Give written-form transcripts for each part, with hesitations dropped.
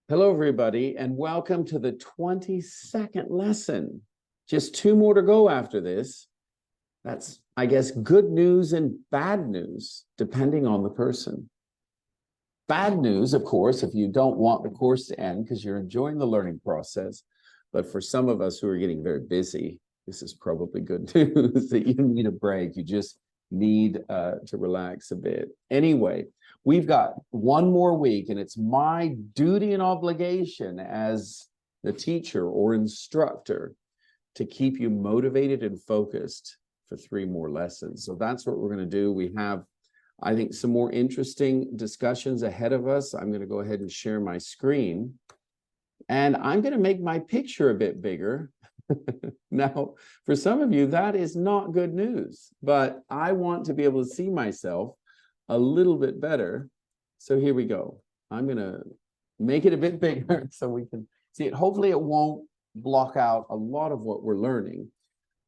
Hello, everybody, and welcome to the 22nd lesson. Just two more to go after this. That's, I guess, good news and bad news, depending on the person. Bad news, of course, if you don't want the course to end because you're enjoying the learning process. But for some of us who are getting very busy, this is probably good news that you need a break. You just need to relax a bit. Anyway, we've got one more week, and it's my duty and obligation as the teacher or instructor to keep you motivated and focused for 3 more lessons. So that's what we're going to do. We have, I think, some more interesting discussions ahead of us. I'm going to go ahead and share my screen, and I'm going to make my picture a bit bigger. Now, for some of you, that is not good news, but I want to be able to see myself a little bit better. So here we go. I'm going to make it a bit bigger so we can see it. Hopefully it won't block out a lot of what we're learning.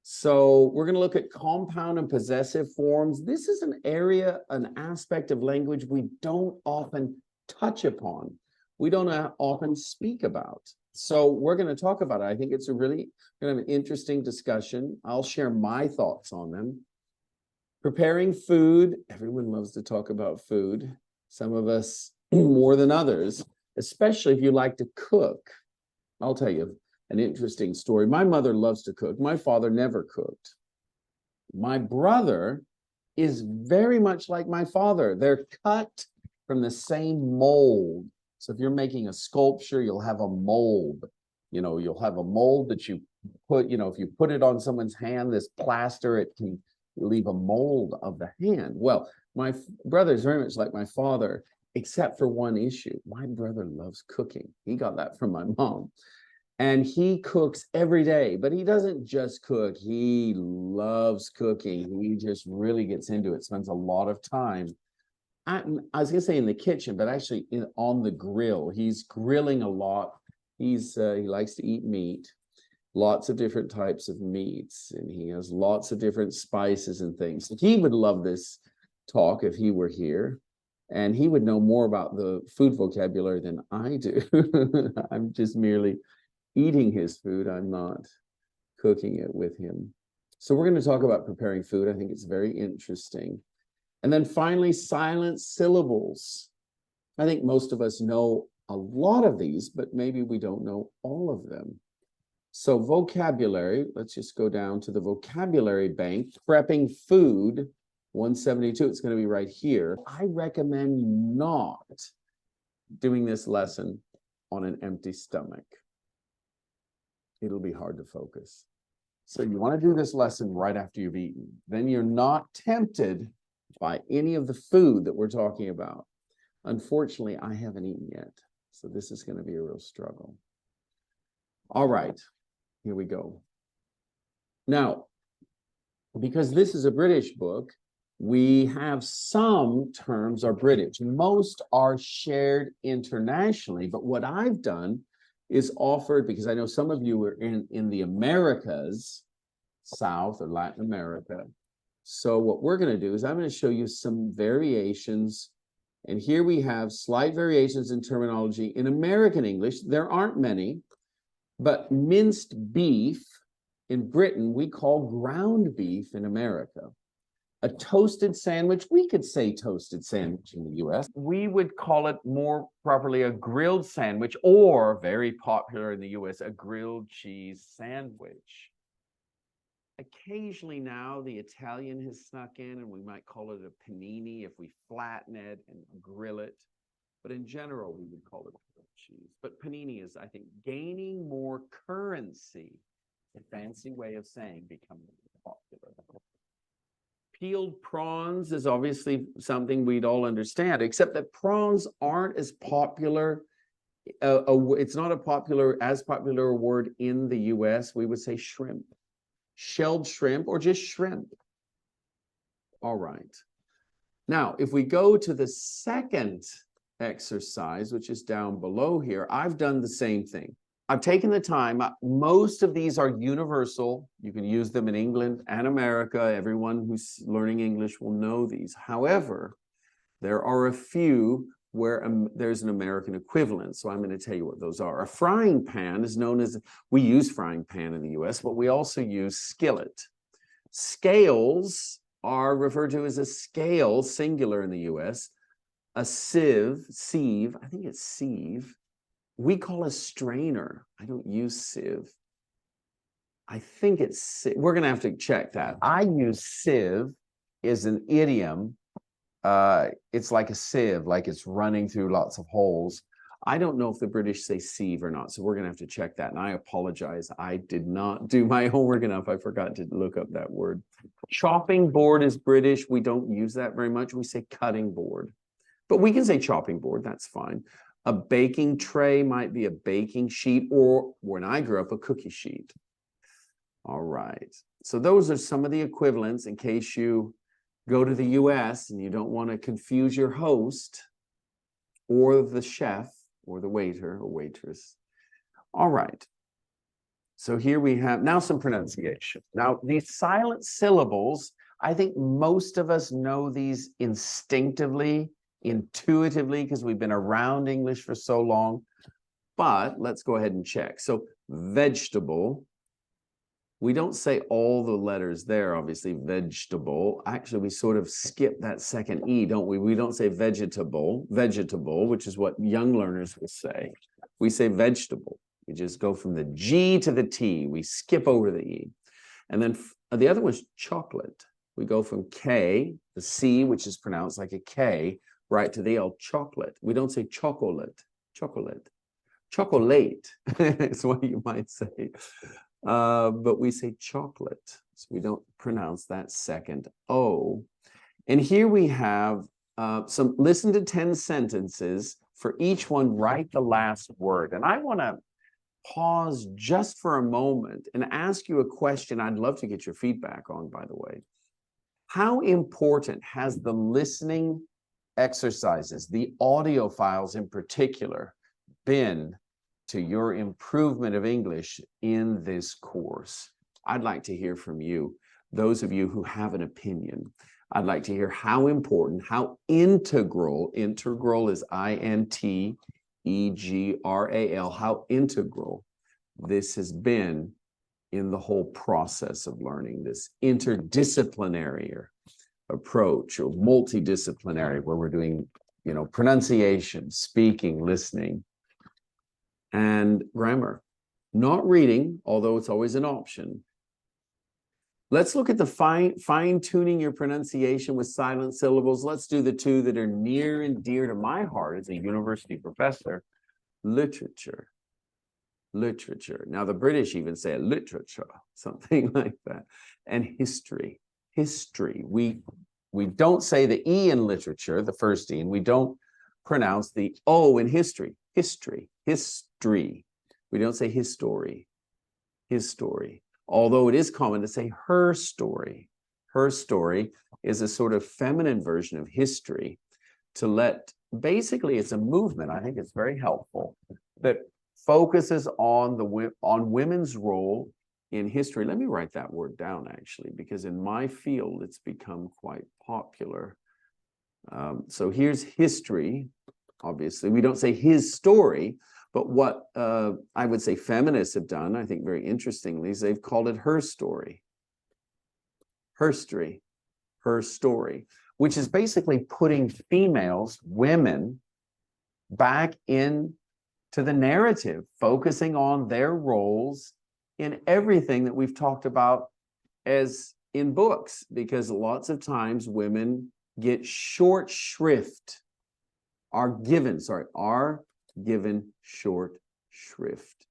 So we're going to look at compound and possessive forms. This is an area, an aspect of language we don't often touch upon. We don't often speak about. So we're going to talk about it. I think it's a really kind of an interesting discussion. I'll share my thoughts on them. Preparing food. Everyone loves to talk about food. Some of us more than others, especially if you like to cook. I'll tell you an interesting story. My mother loves to cook. My father never cooked. My brother is very much like my father. They're cut from the same mold. So if you're making a sculpture, you'll have a mold. You know, you'll have a mold that you put, if you put it on someone's hand, this plaster, it can leave a mold of the hand. Well, my brother is very much like my father, except for one issue. My brother loves cooking. He got that from my mom. And he cooks every day, but he doesn't just cook. He loves cooking. He just really gets into it, spends a lot of time. I was going to say in the kitchen, but actually on the grill. He's grilling a lot. He likes to eat meat, lots of different types of meats, and he has lots of different spices and things. He would love this talk if he were here, and he would know more about the food vocabulary than I do. I'm just merely eating his food. I'm not cooking it with him. So we're going to talk about preparing food. I think it's very interesting. And then finally, silent syllables. I think most of us know a lot of these, but maybe we don't know all of them. So vocabulary, let's just go down to the vocabulary bank. Prepping food, 172, it's going to be right here. I recommend not doing this lesson on an empty stomach. It'll be hard to focus. So you want to do this lesson right after you've eaten. Then you're not tempted by any of the food that we're talking about. Unfortunately, I haven't eaten yet, so this is going to be a real struggle. All right, here we go. Now, because this is a British book, we have some terms are British. Most are shared internationally, but what I've done is offered, because I know some of you are in the Americas, South or Latin America. So what we're going to do is I'm going to show you some variations. And here we have slight variations in terminology in American English. There aren't many, but minced beef in Britain, we call ground beef in America. A toasted sandwich, we could say toasted sandwich in the US. We would call it more properly a grilled sandwich, or very popular in the US, a grilled cheese sandwich. Occasionally now the Italian has snuck in, and we might call it a panini if we flatten it and grill it. But in general, we would call it grilled cheese. But panini is, I think, gaining more currency. A fancy way of saying becoming popular. Peeled prawns is obviously something we'd all understand, except that prawns aren't as popular. It's not as popular a word in the US. We would say shrimp. Shelled shrimp, or just shrimp. All right. Now, if we go to the second exercise, which is down below here, I've done the same thing. I've taken the time. Most of these are universal. You can use them in England and America. Everyone who's learning English will know these. However, there are a few where there's an American equivalent. So I'm going to tell you what those are. A frying pan is known as, we use frying pan in the US, but we also use skillet. Scales are referred to as a scale, singular in the US. A sieve, I think it's sieve. We call a strainer. I don't use sieve. I think it's, we're going to have to check that. I use sieve is an idiom. It's like a sieve, like it's running through lots of holes. I don't know if the British say sieve or not, so we're going to have to check that. And I apologize. I did not do my homework enough. I forgot to look up that word. Chopping board is British. We don't use that very much. We say cutting board, but we can say chopping board. That's fine. A baking tray might be a baking sheet, or when I grew up, a cookie sheet. All right. So those are some of the equivalents in case you go to the US and you don't want to confuse your host or the chef or the waiter or waitress. All right. So here we have now some pronunciation. Now, these silent syllables, I think most of us know these instinctively, intuitively, because we've been around English for so long. But let's go ahead and check. So vegetable. We don't say all the letters there, obviously, vegetable. Actually, we sort of skip that second E, don't we? We don't say vegetable, which is what young learners will say. We say vegetable. We just go from the G to the T. We skip over the E. And then the other one's chocolate. We go from K, the C, which is pronounced like a K, right to the L, chocolate. We don't say chocolate, chocolate. Chocolate is what you might say. But we say chocolate, so we don't pronounce that second O. And here we have listen to 10 sentences. For each one, write the last word. And I want to pause just for a moment and ask you a question I'd love to get your feedback on, by the way. How important has the listening exercises, the audio files in particular, been to your improvement of English in this course? I'd like to hear from you, those of you who have an opinion. I'd like to hear how important, how integral is INTEGRAL, how integral this has been in the whole process of learning, this interdisciplinary approach or multidisciplinary, where we're doing, pronunciation, speaking, listening, and grammar. Not reading, although it's always an option. Let's look at the fine-tuning your pronunciation with silent syllables. Let's do the two that are near and dear to my heart as a university professor. Literature. Literature. Now, the British even say literature, something like that. And history. History. We don't say the E in literature, the first E, and we don't pronounce the O in history. History. History. We don't say his story. His story. Although it is common to say her story. Her story is a sort of feminine version of history basically it's a movement. I think it's very helpful that focuses on women's role in history. Let me write that word down actually, because in my field it's become quite popular. So here's history. Obviously, we don't say his story, but what I would say feminists have done, I think very interestingly, is they've called it her story. Her story. Her story, which is basically putting females, women, back into the narrative, focusing on their roles in everything that we've talked about as in books, because lots of times women get short shrift, are given short shrift.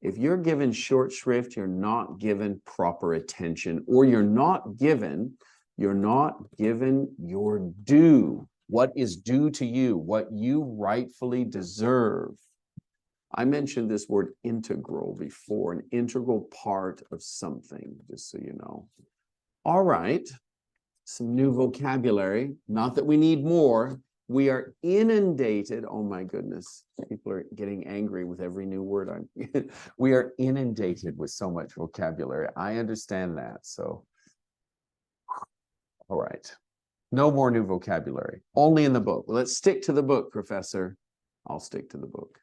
If you're given short shrift, you're not given proper attention, or you're not given your due, what is due to you, what you rightfully deserve. I mentioned this word integral before, an integral part of something, just so you know. All right, some new vocabulary, not that we need more. We are inundated. Oh my goodness, people are getting angry with every new word. We are inundated with so much vocabulary. I understand that. So, all right. No more new vocabulary, only in the book. Let's stick to the book, Professor. I'll stick to the book.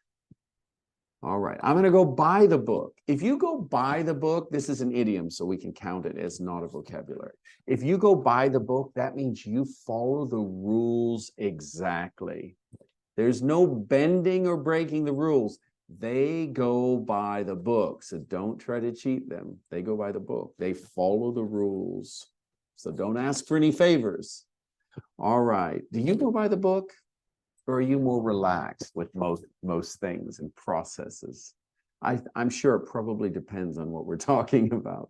All right, I'm going to go buy the book. If you go buy the book, this is an idiom, so we can count it as not a vocabulary. If you go buy the book, that means you follow the rules exactly. There's no bending or breaking the rules. They go by the book, so don't try to cheat them. They go by the book. They follow the rules, so don't ask for any favors. All right, do you go by the book? Or are you more relaxed with most things and processes? I'm sure it probably depends on what we're talking about,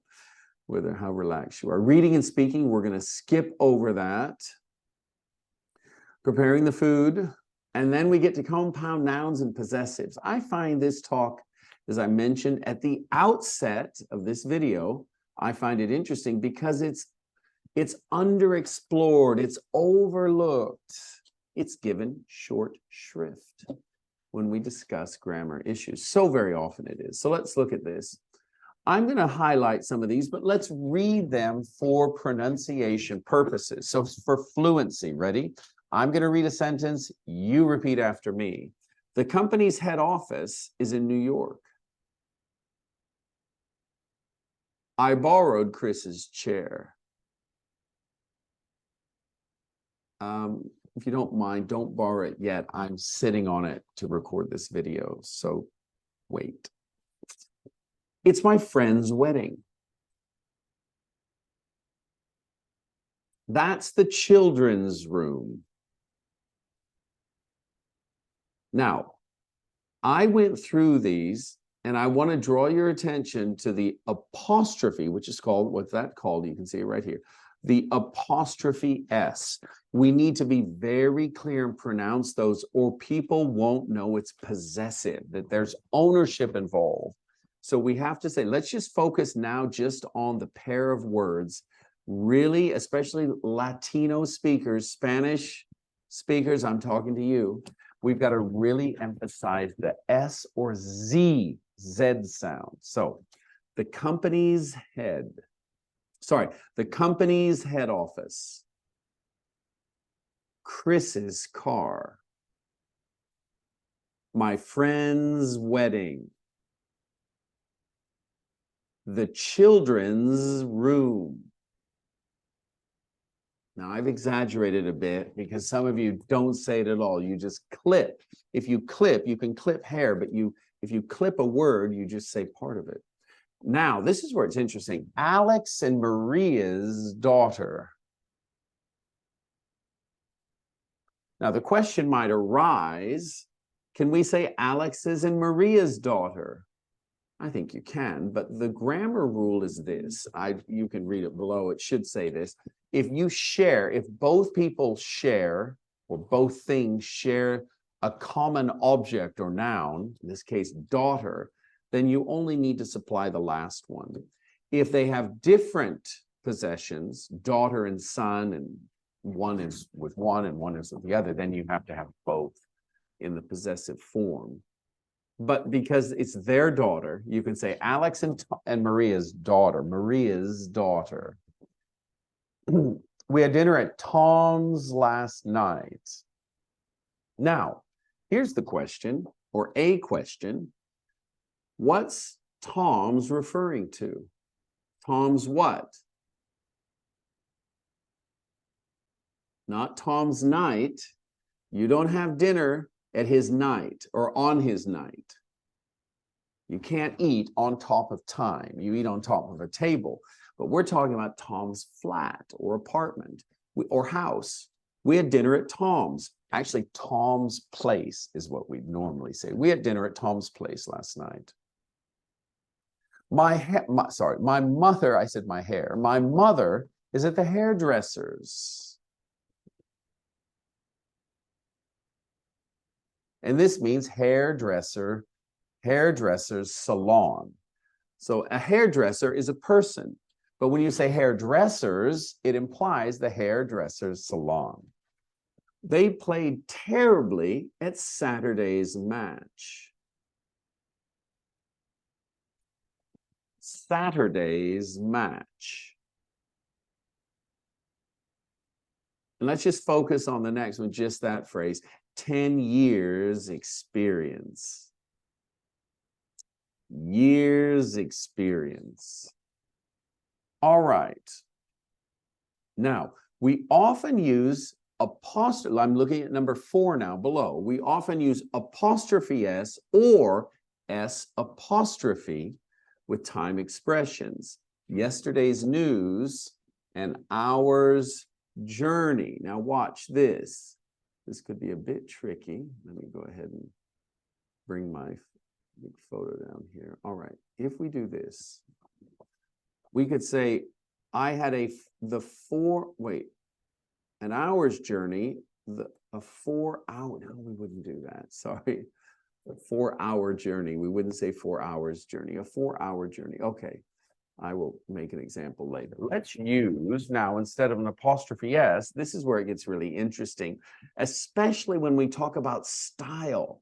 whether how relaxed you are. Reading and speaking, we're going to skip over that. Preparing the food, and then we get to compound nouns and possessives. I find this talk, as I mentioned at the outset of this video, I find it interesting because it's underexplored, it's overlooked. It's given short shrift when we discuss grammar issues. So very often it is. So let's look at this. I'm going to highlight some of these, but let's read them for pronunciation purposes. So for fluency, ready? I'm going to read a sentence. You repeat after me. The company's head office is in New York. I borrowed Chris's chair. If you don't mind, don't borrow it yet. I'm sitting on it to record this video, so wait. It's my friend's wedding. That's the children's room. Now, I went through these, and I want to draw your attention to the apostrophe, which is called, what's that called? You can see it right here. The apostrophe S. We need to be very clear and pronounce those, or people won't know it's possessive, that there's ownership involved. So we have to say, let's just focus now just on the pair of words. Really, especially Latino speakers, Spanish speakers, I'm talking to you. We've got to really emphasize the S or Z sound. So the company's head office, Chris's car, my friend's wedding, the children's room. Now, I've exaggerated a bit because some of you don't say it at all. You just clip. If you clip, you can clip hair, but if you clip a word, you just say part of it. Now, this is where it's interesting. Alex and Maria's daughter. Now, the question might arise, can we say Alex's and Maria's daughter? I think you can, but the grammar rule is this. You can read it below. It should say this. If both people share, or both things share a common object or noun, in this case, daughter, then you only need to supply the last one. If they have different possessions, daughter and son, and one is with one and one is with the other, then you have to have both in the possessive form. But because it's their daughter, you can say Alex and Maria's daughter. Maria's daughter. We had dinner at Tom's last night. Now, here's the question, or a question. What's Tom's referring to? Tom's what? Not Tom's night. You don't have dinner at his night or on his night. You can't eat on top of time. You eat on top of a table. But we're talking about Tom's flat or apartment or house. We had dinner at Tom's. Actually, Tom's place is what we normally say. We had dinner at Tom's place last night. My mother, I said my hair. My mother is at the hairdresser's. And this means hairdresser's salon. So a hairdresser is a person. But when you say hairdressers, it implies the hairdresser's salon. They played terribly at Saturday's match. Saturday's match. And let's just focus on the next one, just that phrase, 10 years experience. Years experience. All right. Now, we often use apostrophe. I'm looking at number 4 now below. We often use apostrophe S or S apostrophe with time expressions. Yesterday's news and hour's journey. Now watch this. This could be a bit tricky. Let me go ahead and bring my big photo down here. All right. If we do this, we could say, I had an hour's journey, a 4-hour, no, we wouldn't do that. Sorry. A 4-hour journey. We wouldn't say 4 hours journey, a 4-hour journey. Okay. I will make an example later. Let's use now, instead of an apostrophe S, this is where it gets really interesting, especially when we talk about style.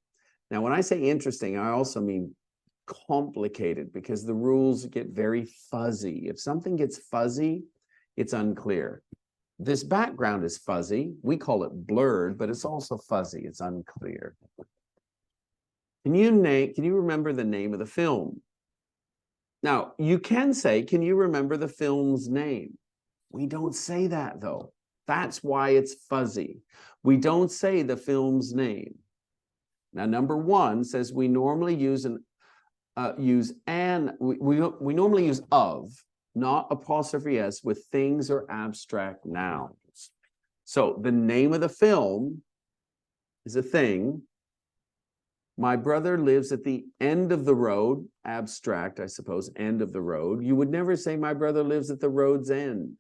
Now, when I say interesting, I also mean complicated, because the rules get very fuzzy. If something gets fuzzy, it's unclear. This background is fuzzy. We call it blurred, but it's also fuzzy. It's unclear. Can you remember the name of the film? Now, you can say, can you remember the film's name? We don't say that, though. That's why it's fuzzy. We don't say the film's name. Now, number 1 says we normally use we normally use of, not apostrophe S, with things or abstract nouns. So the name of the film is a thing. My brother lives at the end of the road, abstract, I suppose, end of the road. You would never say my brother lives at the road's end,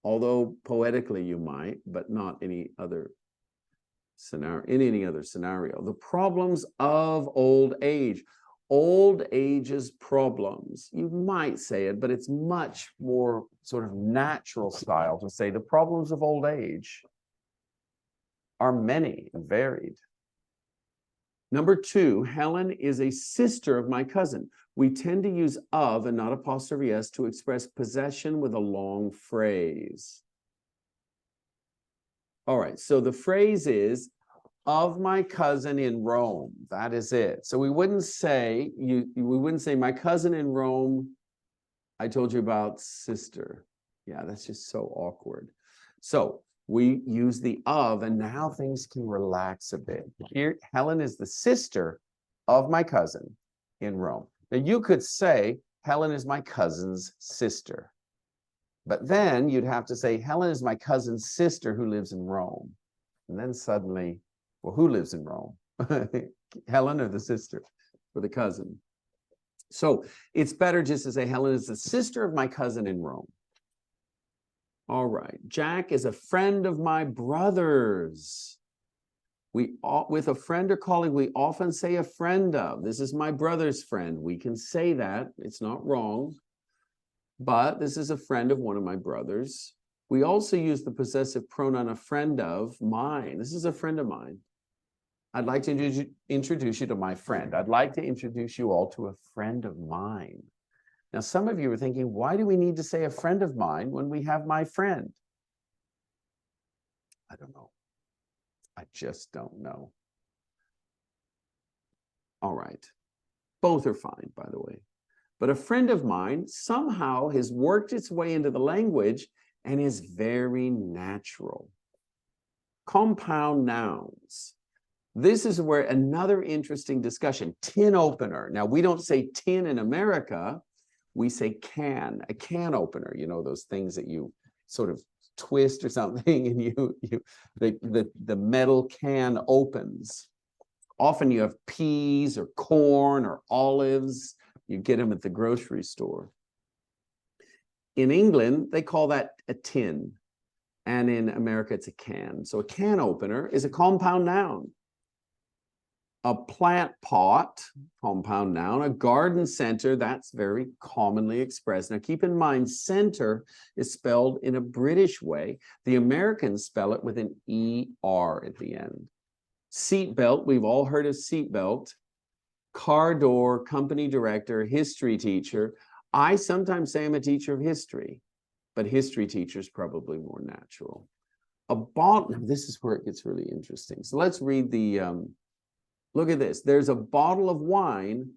although poetically you might, but not any other scenario, in any other scenario. The problems of old age. Old age's problems. You might say it, but it's much more sort of natural style to say the problems of old age are many and varied. Number 2, Helen is a sister of my cousin. We tend to use of and not apostrophe S to express possession with a long phrase. All right, so the phrase is of my cousin in Rome. That is it. So we wouldn't say my cousin in Rome. I told you about sister. Yeah, that's just so awkward. So we use the of, and now things can relax a bit. Here, Helen is the sister of my cousin in Rome. Now, you could say Helen is my cousin's sister, but then you'd have to say Helen is my cousin's sister who lives in Rome. And then suddenly, well, who lives in Rome? Helen or the sister or the cousin? So it's better just to say Helen is the sister of my cousin in Rome. All right. Jack is a friend of my brother's. With a friend or colleague, we often say a friend of. This is my brother's friend. We can say that. It's not wrong. But this is a friend of one of my brothers. We also use the possessive pronoun a friend of mine. This is a friend of mine. I'd like to introduce you to my friend. I'd like to introduce you all to a friend of mine. Now, some of you are thinking, why do we need to say a friend of mine when we have my friend? I don't know. I just don't know. All right. Both are fine, by the way. But a friend of mine somehow has worked its way into the language and is very natural. Compound nouns. This is where another interesting discussion. Tin opener. Now, we don't say tin in America. We say can, a can opener. You know, those things that you sort of twist or something and the metal can opens. Often you have peas or corn or olives. You get them at the grocery store. In England, they call that a tin. And in America, it's a can. So a can opener is a compound noun. A plant pot, compound noun. A garden center, that's very commonly expressed. Now, keep in mind, center is spelled in a British way. The Americans spell it with an ER at the end. Seatbelt, we've all heard of seatbelt. Car door, company director, history teacher. I sometimes say I'm a teacher of history, but history teacher is probably more natural. a bottle. This is where it gets really interesting. So let's read the, look at this. There's a bottle of wine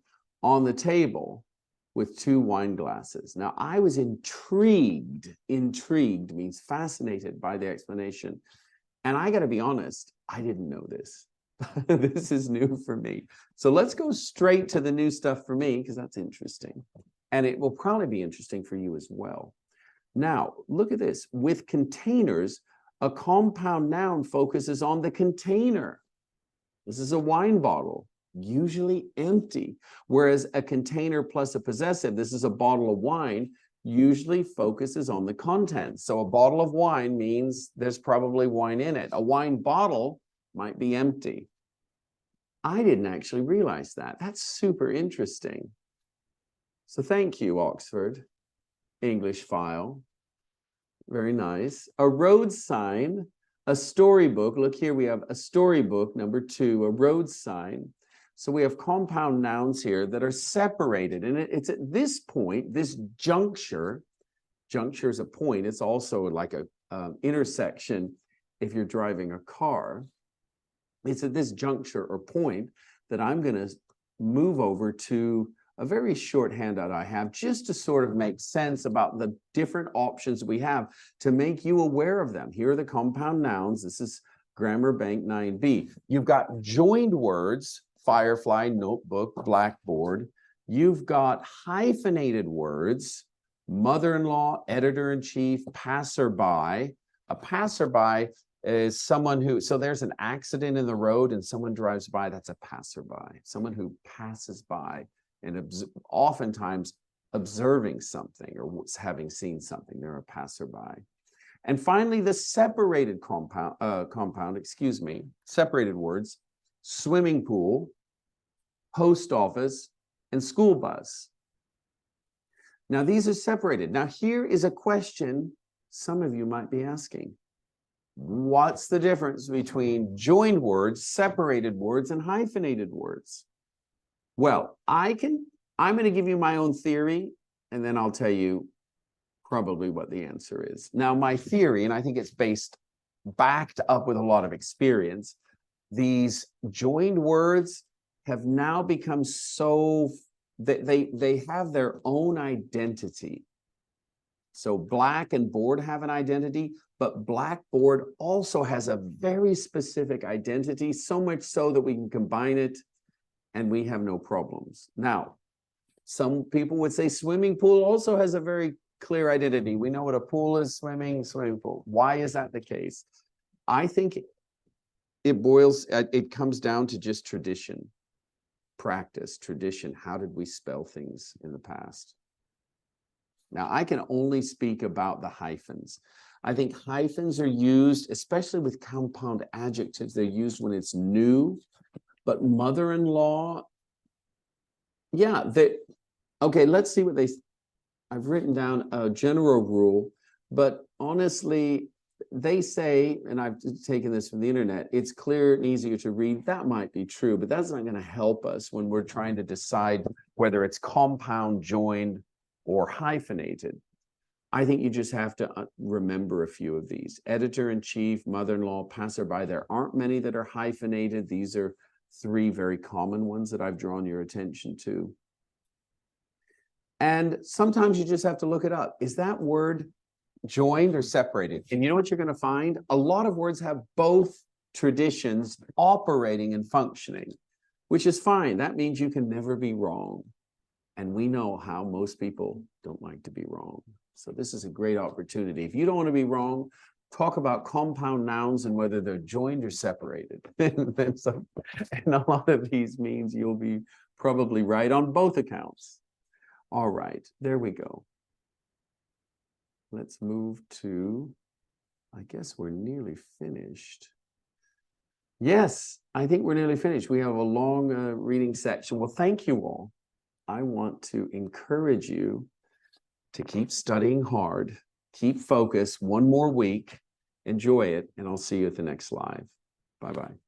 on the table with 2 wine glasses. Now, I was intrigued means fascinated by the explanation. And I got to be honest, I didn't know this. This is new for me. So let's go straight to the new stuff for me, because that's interesting. And it will probably be interesting for you as well. Now, look at this. With containers, a compound noun focuses on the container. This is a wine bottle, usually empty. Whereas a container plus a possessive, this is a bottle of wine, usually focuses on the contents. So a bottle of wine means there's probably wine in it. A wine bottle might be empty. I didn't actually realize that. That's super interesting. So thank you, Oxford English file. Very nice. A road sign, a storybook. Look here, we have a storybook, number 2, a road sign. So we have compound nouns here that are separated. And it's at this point, this juncture is a point. It's also like a intersection if you're driving a car. It's at this juncture or point that I'm going to move over to a very short handout I have, just to sort of make sense about the different options we have to make you aware of them. Here are the compound nouns. This is Grammar Bank 9B. You've got joined words, firefly, notebook, blackboard. You've got hyphenated words, mother-in-law, editor-in-chief, passerby. A passerby is someone who, so there's an accident in the road and someone drives by, that's a passerby, someone who passes by and oftentimes observing something or having seen something. They're a passerby. And finally, the separated separated words, swimming pool, post office, and school bus. Now, these are separated. Now, here is a question some of you might be asking. What's the difference between joined words, separated words, and hyphenated words? Well, I'm going to give you my own theory, and then I'll tell you probably what the answer is. Now, my theory, and I think it's backed up with a lot of experience, these joined words have now become so, they have their own identity. So black and board have an identity, but blackboard also has a very specific identity, so much so that we can combine it and we have no problems. Now, some people would say swimming pool also has a very clear identity. We know what a pool is, swimming pool. Why is that the case? I think it comes down to just tradition, practice, tradition. How did we spell things in the past? Now, I can only speak about the hyphens. I think hyphens are used, especially with compound adjectives. They're used when it's new. But mother-in-law, yeah, okay, let's see what I've written down a general rule, but honestly, they say, and I've taken this from the internet, it's clear and easier to read. That might be true, but that's not going to help us when we're trying to decide whether it's compound, joined, or hyphenated. I think you just have to remember a few of these. Editor-in-chief, mother-in-law, passerby. There aren't many that are hyphenated. These are 3 very common ones that I've drawn your attention to. And sometimes you just have to look it up. Is that word joined or separated? And you know what you're going to find? A lot of words have both traditions operating and functioning, which is fine. That means you can never be wrong. And we know how most people don't like to be wrong. So this is a great opportunity. If you don't want to be wrong, talk about compound nouns and whether they're joined or separated. And a lot of these means you'll be probably right on both accounts. All right, there we go. Let's move to, I guess we're nearly finished. Yes, I think we're nearly finished. We have a long reading section. Well, thank you all. I want to encourage you to keep studying hard, keep focused, one more week, enjoy it, and I'll see you at the next live. Bye-bye.